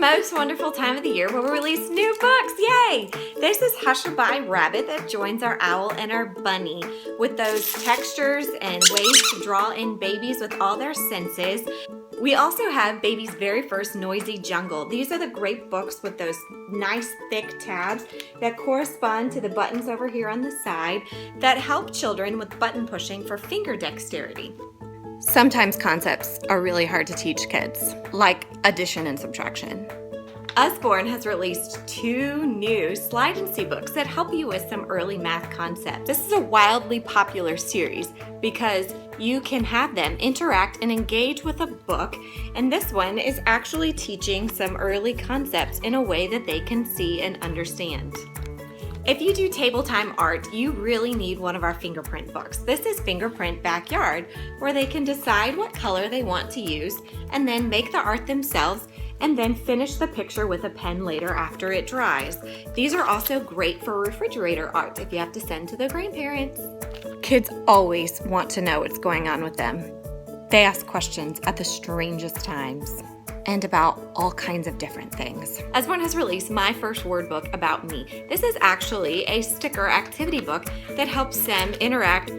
most wonderful time of the year where we release new books. Yay! This is Hushabye Rabbit that joins our owl and our bunny with those textures and ways to draw in babies with all their senses. We also have Baby's Very First Noisy Jungle. These are the great books with those nice thick tabs that correspond to the buttons over here on the side that help children with button pushing for finger dexterity. Sometimes concepts are really hard to teach kids, like addition and subtraction. Usborne has released 2 new slide and see books that help you with some early math concepts. This is a wildly popular series because you can have them interact and engage with a book, and this one is actually teaching some early concepts in a way that they can see and understand. If you do table time art, you really need one of our fingerprint books. This is Fingerprint Backyard, where they can decide what color they want to use and then make the art themselves and then finish the picture with a pen later after it dries. These are also great for refrigerator art if you have to send to the grandparents. Kids always want to know what's going on with them. They ask questions at the strangest times and about all kinds of different things. Usborne has released My First Word Book About Me. This is actually a sticker activity book that helps them interact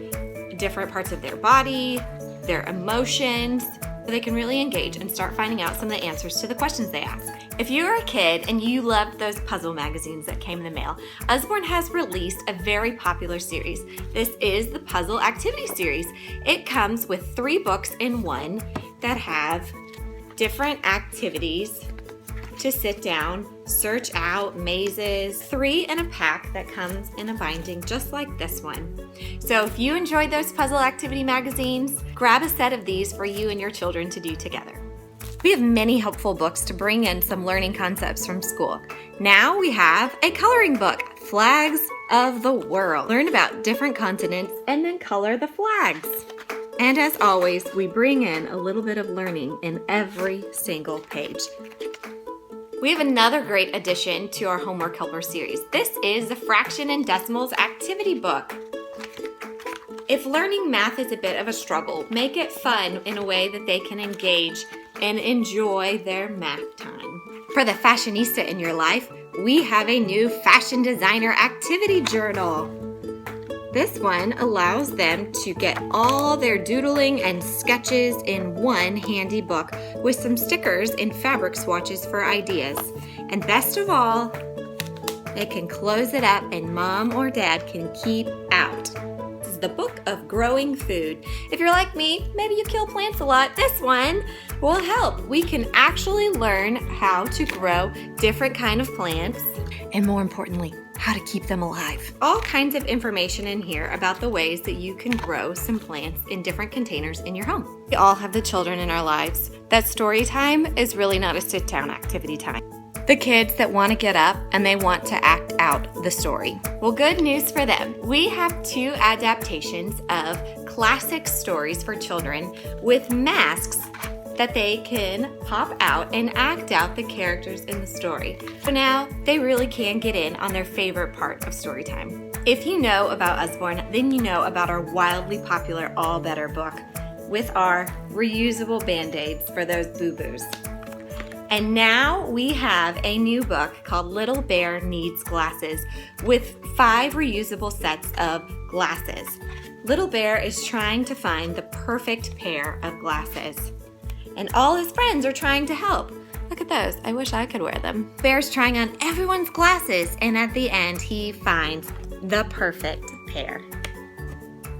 different parts of their body, their emotions, so they can really engage and start finding out some of the answers to the questions they ask. If you're a kid and you loved those puzzle magazines that came in the mail, Usborne has released a very popular series. This is the Puzzle Activity Series. It comes with 3 books in one that have different activities to sit down, search out mazes, 3 in a pack that comes in a binding just like this one. So if you enjoyed those puzzle activity magazines, grab a set of these for you and your children to do together. We have many helpful books to bring in some learning concepts from school. Now we have a coloring book, Flags of the World. Learn about different continents and then color the flags. And as always, we bring in a little bit of learning in every single page. We have another great addition to our Homework Helper series. This is the Fraction and Decimals Activity Book. If learning math is a bit of a struggle, make it fun in a way that they can engage and enjoy their math time. For the fashionista in your life, we have a new Fashion Designer Activity Journal. This one allows them to get all their doodling and sketches in one handy book with some stickers and fabric swatches for ideas. And best of all, they can close it up and mom or dad can keep out. This is the Book of Growing Food. If you're like me, maybe you kill plants a lot, this one will help. We can actually learn how to grow different kind of plants and more importantly, how to keep them alive. All kinds of information in here about the ways that you can grow some plants in different containers in your home. We all have the children in our lives. That story time is really not a sit-down activity time. The kids that want to get up and they want to act out the story. Well, good news for them. We have 2 adaptations of classic stories for children with masks that they can pop out and act out the characters in the story. So now they really can get in on their favorite part of Storytime. If you know about Usborne, then you know about our wildly popular All Better book with our reusable Band-Aids for those boo-boos. And now we have a new book called Little Bear Needs Glasses with 5 reusable sets of glasses. Little Bear is trying to find the perfect pair of glasses. And all his friends are trying to help. Look at those. I wish I could wear them. Bear's trying on everyone's glasses, and at the end, he finds the perfect pair.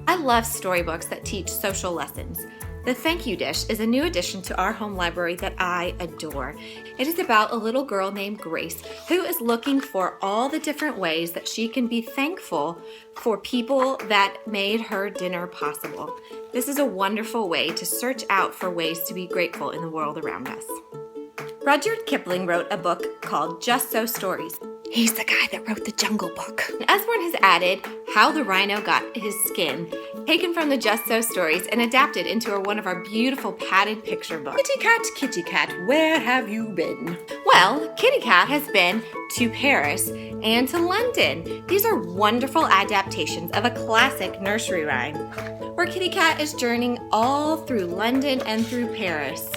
I love storybooks that teach social lessons. The Thank You Dish is a new addition to our home library that I adore. It is about a little girl named Grace who is looking for all the different ways that she can be thankful for people that made her dinner possible. This is a wonderful way to search out for ways to be grateful in the world around us. Rudyard Kipling wrote a book called Just So Stories. He's the guy that wrote the Jungle Book. Usborne has added How the Rhino Got His Skin, taken from the Just So stories and adapted into one of our beautiful padded picture books. Kitty Cat, where have you been? Well, Kitty Cat has been to Paris and to London. These are wonderful adaptations of a classic nursery rhyme, where Kitty Cat is journeying all through London and through Paris.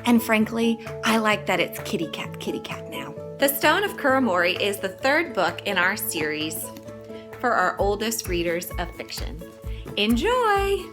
And frankly, I like that it's kitty cat now. The Stone of Kuramori is the third book in our series for our oldest readers of fiction. Enjoy!